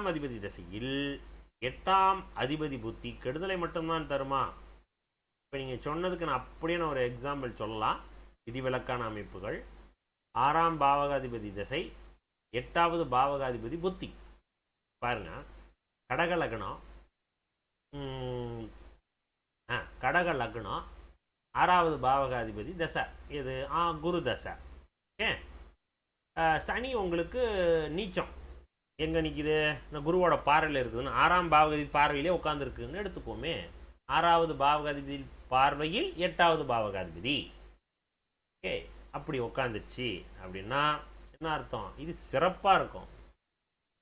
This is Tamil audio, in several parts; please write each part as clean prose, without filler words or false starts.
அதிபதி திசையில் 8ஆம் அதிபதி புத்தி கெடுதலை மட்டும்தான் தருமா? இப்போ நீங்கள் சொன்னதுக்கு நான் அப்படியே ஒரு எக்ஸாம்பிள் சொல்லலாம். விதிவிலக்கான அமைப்புகள். 6ஆம் பாவகாதிபதி திசை, 8வது பாவகாதிபதி புத்தி. பாருங்க, கடக லக்னம், கடக லக்னம் 6வது பாவகாதிபதி தசை. இது குரு தசை. ஏன் சனி உங்களுக்கு நீச்சம் எங்கே நிற்கிது? இந்த குருவோட பார்வையில் இருக்குதுன்னு 6ஆம் பாவகாதிபதி பார்வையிலே உட்காந்துருக்குன்னு எடுத்துப்போமே. 6வது பாவகாதிபதி பார்வையில் 8வது பாவகாதிபதி. ஓகே, அப்படி உட்காந்துச்சு அப்படின்னா என்ன அர்த்தம்? இது சிறப்பாக இருக்கும்.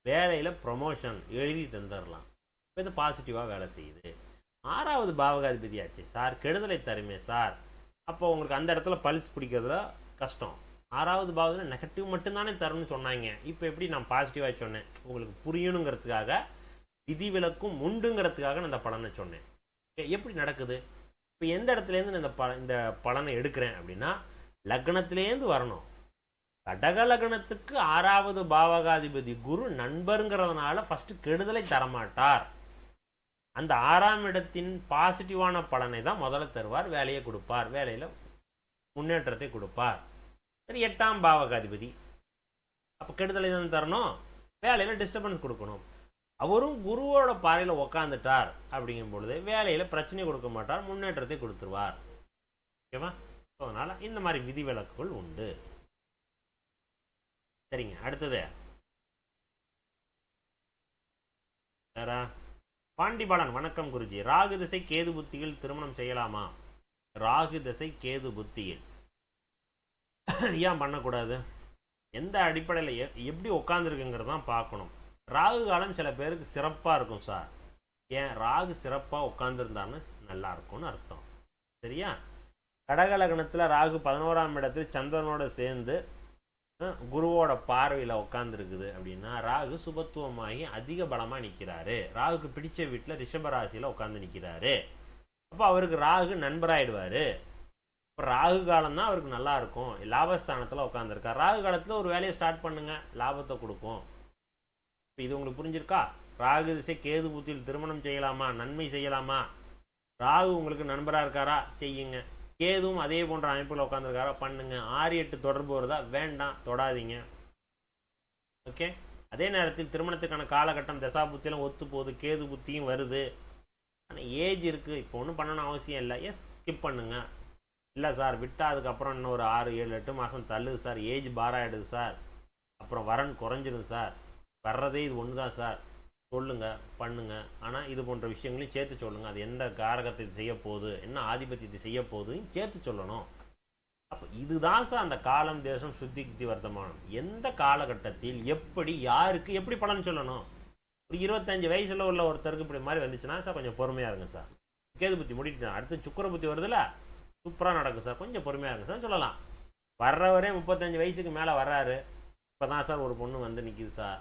வேலையில் ப்ரொமோஷன் எழுதி தந்துடலாம். இப்போ இது பாசிட்டிவாக வேலை செய்யுது. 6வது பாவகாதிபதி ஆச்சு சார், கெடுதலை தருமே சார். அப்போ உங்களுக்கு அந்த இடத்துல பல்ஸ் பிடிக்கிறதுல கஷ்டம். 6வது பாவத்தில் நெகட்டிவ் மட்டும்தானே தரும்னு சொன்னாங்க. இப்போ எப்படி நான் பாசிட்டிவாக சொன்னேன்? உங்களுக்கு புரியணுங்கிறதுக்காக, விதிவிலக்கும் உண்டுங்கிறதுக்காக நான் இந்த பலனை சொன்னேன். எப்படி நடக்குது? இப்போ எந்த இடத்துலேருந்து நான் இந்த பலனை எடுக்கிறேன் அப்படின்னா, லக்னத்திலேருந்து வரணும். கடக லக்னத்துக்கு 6வது பாவகாதிபதி குரு நண்பருங்கிறதுனால ஃபஸ்ட்டு கெடுதலை தரமாட்டார். அந்த 6ஆம் இடத்தின் பாசிட்டிவான பலனை தான் முதல்ல தருவார். வேலையை கொடுப்பார், வேலையில் முன்னேற்றத்தை கொடுப்பார். சரி, 8ஆம் பாவகாதிபதி அப்போ கெடுதலை தான் தரணும், வேலையில் டிஸ்டர்பன்ஸ் கொடுக்கணும். அவரும் குருவோட பார்வையில் உக்காந்துட்டார் அப்படிங்கும் பொழுது வேலையில் பிரச்சனை கொடுக்க மாட்டார், முன்னேற்றத்தை கொடுத்துருவார். ஓகேவா? அதனால் இந்த மாதிரி விதிவிலக்குகள் உண்டு. சரிங்க, அடுத்தது வேற. பாண்டிபாலன், வணக்கம் குருஜி. ராகு திசை கேது புத்தியில் திருமணம் செய்யலாமா? ராகு திசை கேது புத்தியில் ஏன் பண்ணக்கூடாது? எந்த அடிப்படையில் எப்படி உட்காந்துருக்குங்கிறதான் பார்க்கணும். ராகு காலம் சில பேருக்கு சிறப்பாக இருக்கும் சார். ஏன் ராகு சிறப்பாக உட்காந்துருந்தான்னு நல்லா இருக்கும்னு அர்த்தம். சரியா? கடக லக்னத்தில் ராகு 11ஆம் இடத்தில் சந்திரனோட சேர்ந்து குருவோட பார்வையில் உட்காந்துருக்குது அப்படின்னா ராகு சுபத்துவமாகி அதிக பலமாக நிற்கிறாரு. ராகுக்கு பிடிச்ச வீட்டில் ரிஷபராசியில் உட்காந்து நிற்கிறாரு. அப்போ அவருக்கு ராகு நண்பராகிடுவார். இப்போ ராகு காலம் தான் அவருக்கு நல்லா இருக்கும். லாபஸ்தானத்தில் உட்காந்துருக்கார். ராகு காலத்தில் ஒரு வேலையை ஸ்டார்ட் பண்ணுங்க, லாபத்தை கொடுக்கும். இப்போ இது உங்களுக்கு புரிஞ்சிருக்கா? ராகு திசை கேது புத்தியில் திருமணம் செய்யலாமா? நன்மை செய்யலாமா? ராகு உங்களுக்கு நண்பராக இருக்காரா? செய்யுங்க. கேதுவும் அதே போன்ற அமைப்பில் உட்காந்துருக்காரா? பண்ணுங்க. 6-8 தொடர்பு வருதா? வேண்டாம், தொடாதீங்க. ஓகே. அதே நேரத்தில் திருமணத்துக்கான காலகட்டம் தசா புத்தியெல்லாம் ஒத்து போகுது, கேது புத்தியும் வருது. ஆனால் ஏஜ் இருக்குது, இப்போ ஒன்றும் பண்ணணும்னு அவசியம் இல்லை. எஸ், ஸ்கிப் பண்ணுங்க. இல்லை சார், விட்டால் அதுக்கப்புறம் இன்னும் ஒரு 6-7-8 மாதம் தள்ளுது சார், ஏஜ் பாராயிடுது சார், அப்புறம் வரன் குறைஞ்சிடுது சார், வர்றதே இது ஒன்று தான் சார், சொல்லுங்கள், பண்ணுங்க. ஆனால் இது போன்ற விஷயங்களையும் சேர்த்து சொல்லுங்கள். அது எந்த காரகத்தை செய்ய போகுது, என்ன ஆதிபத்தியத்தை செய்ய போகுதுன்னு சேர்த்து சொல்லணும். அப்போ இதுதான் சார் அந்த காலம் தேசம் சுத்தி வர்த்தமானம். எந்த காலகட்டத்தில் எப்படி யாருக்கு எப்படி பலன் சொல்லணும். ஒரு 25 வயசில் உள்ள ஒருத்தருக்கு இப்படி மாதிரி வந்துச்சுன்னா சார் கொஞ்சம் பொறுமையாக இருங்க சார். கேது புத்தி முடிட்டு அடுத்து சுக்கர புத்தி வருதுல்ல, சூப்பராக நடக்கும் சார், கொஞ்சம் பொறுமையாக இருங்க சார் சொல்லலாம். வர்றவரே 35 வயசுக்கு மேலே வர்றாரு, இப்போ தான் சார் ஒரு பொண்ணு வந்து நிற்கிது சார்,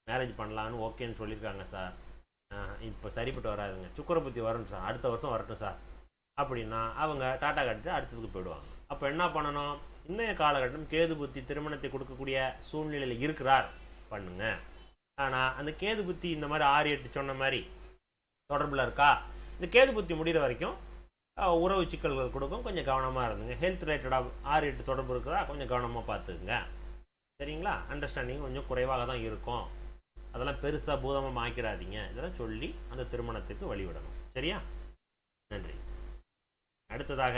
மேரேஜ் பண்ணலான்னு ஓகேன்னு சொல்லியிருக்காங்க சார், இப்போ சரிப்பட்டு வராதுங்க, சுக்கர புத்தி வரும் சார், அடுத்த வருஷம் வரட்டும் சார் அப்படின்னா அவங்க டாட்டா காட்டிட்டு அடுத்ததுக்கு போயிடுவாங்க. அப்போ என்ன பண்ணணும்? இன்றைய காலகட்டம் கேது புத்தி திருமணத்தை கொடுக்கக்கூடிய சூழ்நிலையில் இருக்கிறார், பண்ணுங்க. ஆனால் அந்த கேது புத்தி இந்த மாதிரி 6-8 சொன்ன மாதிரி தொடர்பில் இருக்கா? இந்த கேது புத்தி முடிகிற வரைக்கும் உறவு சிக்கல்கள் கொடுக்கும், கொஞ்சம் கவனமாக இருந்துங்க. ஹெல்த் ரிலேட்டடாக 6-8 தொடர்பு இருக்கிறா, கொஞ்சம் கவனமாக பார்த்துக்குங்க. சரிங்களா? அண்டர்ஸ்டாண்டிங் கொஞ்சம் குறைவாக தான் இருக்கும். அதெல்லாம் பெருசாக பூதமாக ஆக்கிடாதீங்க. இதெல்லாம் சொல்லி அந்த திருமணத்துக்கு வழிவிடணும். சரியா? நன்றி. அடுத்ததாக